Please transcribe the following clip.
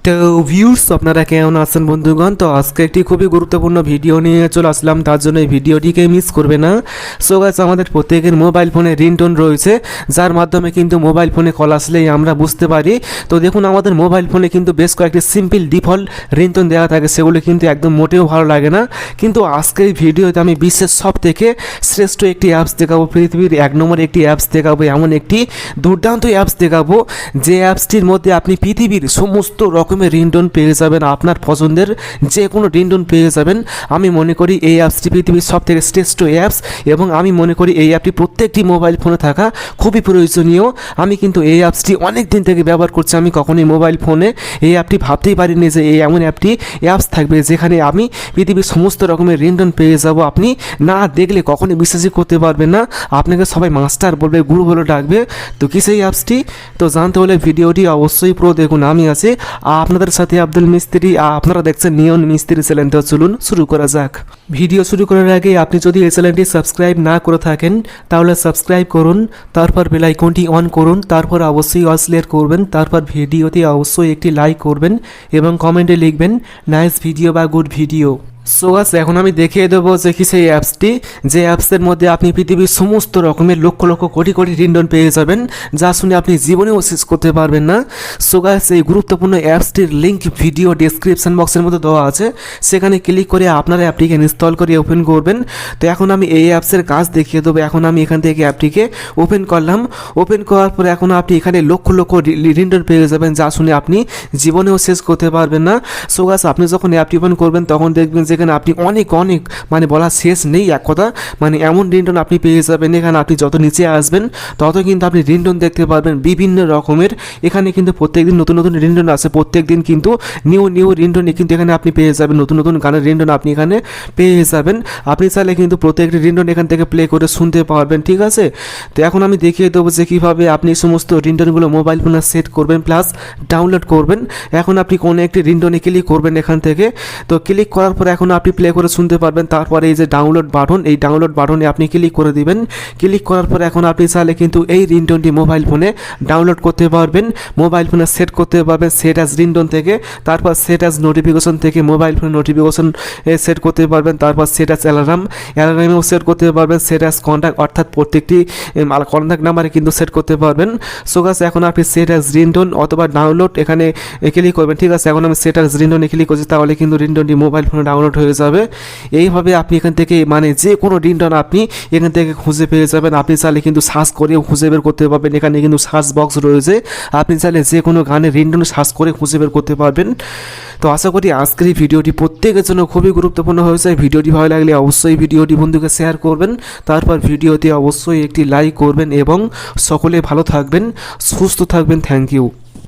তো ভিউয়ার্স আপনারা কেমন আছেন বন্ধুগণ। তো আজকে একটি খুবই গুরুত্বপূর্ণ ভিডিও নিয়ে চলে আসলাম, তার জন্য এই ভিডিওটিকে মিস করবে না। সো গাইস, আমাদের প্রত্যেকের মোবাইল ফোনে রিংটোন রয়েছে, যার মাধ্যমে কিন্তু মোবাইল ফোনে কল আসলেই আমরা বুঝতে পারি। তো দেখুন, আমাদের মোবাইল ফোনে কিন্তু বেশ কয়েকটি সিম্পল ডিফল্ট রিংটোন দেওয়া থাকে, সেগুলো কিন্তু একদম মোটেও ভালো লাগে না। কিন্তু আজকের এই ভিডিওতে আমি বিশ্বের সব থেকে শ্রেষ্ঠ একটি অ্যাপস দেখাবো, পৃথিবীর এক নম্বর একটি অ্যাপস দেখাবো, এমন একটি দুর্দান্ত অ্যাপস দেখাবো যে অ্যাপসটির মধ্যে আপনি পৃথিবীর সমস্ত রকমের রিংটোন পেয়ে যাবেন, আপনার পছন্দের যে কোনো রিংটোন পেয়ে যাবেন। আমি মনে করি এই অ্যাপসটি পৃথিবীর সব থেকে শ্রেষ্ঠ অ্যাপস, এবং আমি মনে করি এই অ্যাপটি প্রত্যেকটি মোবাইল ফোনে থাকা খুবই প্রয়োজনীয়। আমি কিন্তু এই অ্যাপসটি অনেক দিন থেকে ব্যবহার করছি, আমি কখনোই মোবাইল ফোনে এই অ্যাপটি ভাবতেই পারিনি যে এই এমন অ্যাপস থাকবে যেখানে আমি পৃথিবীর সমস্ত রকমের রিংটোন পেয়ে যাব। আপনি না দেখলে কখনোই বিশ্বাসই করতে পারবেন না, আপনাকে সবাই মাস্টার বলবে, গুরু বলে ডাকবে। তো কি সেই অ্যাপসটি? তো জানতে হলে ভিডিওটি অবশ্যই পুরো দেখুন। আমি আছি আপনাদের সাথে আব্দুল মিস্ত্রি, আপনারা দেখছেন নিয়ন মিস্ত্রি চ্যানেল। তো চলুন শুরু করা যাক। ভিডিও শুরু করার আগে আপনি যদি এই চ্যানেলটি সাবস্ক্রাইব না করে থাকেন তাহলে সাবস্ক্রাইব করুন, তারপর বেল আইকনটি অন করুন, তারপর অবশ্যই অল সিলেক্ট করবেন, তারপর ভিডিওতে অবশ্যই একটি লাইক করবেন এবং কমেন্টে লিখবেন নাইস ভিডিও বা গুড ভিডিও। সো গাইস, এখন আমি দেখিয়ে দেবো যে কি সেই অ্যাপসটি, যে অ্যাপসের মধ্যে আপনি পৃথিবীর সমস্ত রকমের লক্ষ লক্ষ কোটি কোটি রিংটোন পেয়ে যাবেন, যা শুনে আপনি জীবনেও শেষ করতে পারবেন না। সো গাইস, এই গুরুত্বপূর্ণ অ্যাপসটির লিঙ্ক ভিডিও ডেসক্রিপশন বক্সের মধ্যে দেওয়া আছে, সেখানে ক্লিক করে আপনারা অ্যাপটিকে ইনস্টল করে ওপেন করবেন। তো এখন আমি এই অ্যাপসের কাজ দেখিয়ে দেবো। এখন আমি এখান থেকে অ্যাপটিকে ওপেন করলাম। ওপেন করার পরে এখন আপনি এখানে লক্ষ লক্ষ রিংটোন পেয়ে যাবেন, যা শুনে আপনি জীবনেও শেষ করতে পারবেন না। সো গাইস, আপনি যখন অ্যাপটি ওপেন করবেন তখন দেখবেন যেখানে আপনি অনেক মানে বলা শেষ নেই এক কথা, মানে এমন রিংটোন আপনি পেয়ে যাবেন। এখানে আপনি যত নিচে আসবেন তত কিন্তু আপনি রিংটোন দেখতে পারবেন বিভিন্ন রকমের। এখানে কিন্তু প্রত্যেকদিন নতুন নতুন রিংটোন আছে, প্রত্যেকদিন কিন্তু নিউ রিংটোন কিন্তু এখানে আপনি পেয়ে যাবেন, নতুন নতুন গানের রিংটোন আপনি এখানে পেয়ে যাবেন। আপনি চাইলে কিন্তু প্রত্যেকটি রিংটোন এখান থেকে প্লে করে শুনতে পারবেন, ঠিক আছে। তো এখন আমি দেখিয়ে দেবো যে কীভাবে আপনি সমস্ত রিংটোনগুলো মোবাইল ফোনে সেট করবেন প্লাস ডাউনলোড করবেন। এখন আপনি কোনো একটি রিংটোনে ক্লিক করবেন এখান থেকে। তো ক্লিক করার পর এখন আপনি প্লে করে শুনতে পারবেন। তারপরে এই যে ডাউনলোড বাটন, এই ডাউনলোড বাটনে আপনি ক্লিক করে দিবেন। ক্লিক করার পর এখন আপনি চাইলে কিন্তু এই রিংটোনটি মোবাইল ফোনে ডাউনলোড করতে পারবেন, মোবাইল ফোনে সেট করতে পারবেন সেট অ্যাজ রিংটোন থেকে। তারপর সেট অ্যাজ নোটিফিকেশন থেকে মোবাইল ফোনে নোটিফিকেশন সেট করতে পারবেন। তারপর সেট অ্যাজ অ্যালার্মেও সেট করতে পারবেন। সেট অ্যাজ কন্ট্যাক্ট, অর্থাৎ প্রত্যেকটি কন্ট্যাক্ট নাম্বারে কিন্তু সেট করতে পারবেন। সো গাইস, এখন আপনি সেট অ্যাজ রিংটোন অথবা ডাউনলোড এখানে ক্লিক করবেন, ঠিক আছে। এখন আমি সেট অ্যাজ রিংটোনে ক্লিক করছি, তাহলে কিন্তু রিংটোনটি মোবাইল ফোনে ডাউনলোড হয়ে যাবে। এইভাবে আপনি এখান থেকে মানে যে কোনো রিংটোন আপনি এখান থেকে খুঁজে পেয়ে যাবেন। আপনি চাইলে কিন্তু সার্চ করেও খুঁজে বের করতে পারবেন, এখানে কিন্তু সার্চ বক্স রয়েছে, আপনি চাইলে যে কোনো গানের রিংটোন সার্চ করে খুঁজে বের করতে পারবেন। তো আশা করি আজকের এই ভিডিওটি প্রত্যেকের জন্য খুবই গুরুত্বপূর্ণ হয়েছে। ভিডিওটি ভালো লাগলে অবশ্যই ভিডিওটি বন্ধুকে শেয়ার করবেন, তারপর ভিডিওতে অবশ্যই একটি লাইক করবেন এবং সকলে ভালো থাকবেন, সুস্থ থাকবেন। Thank you.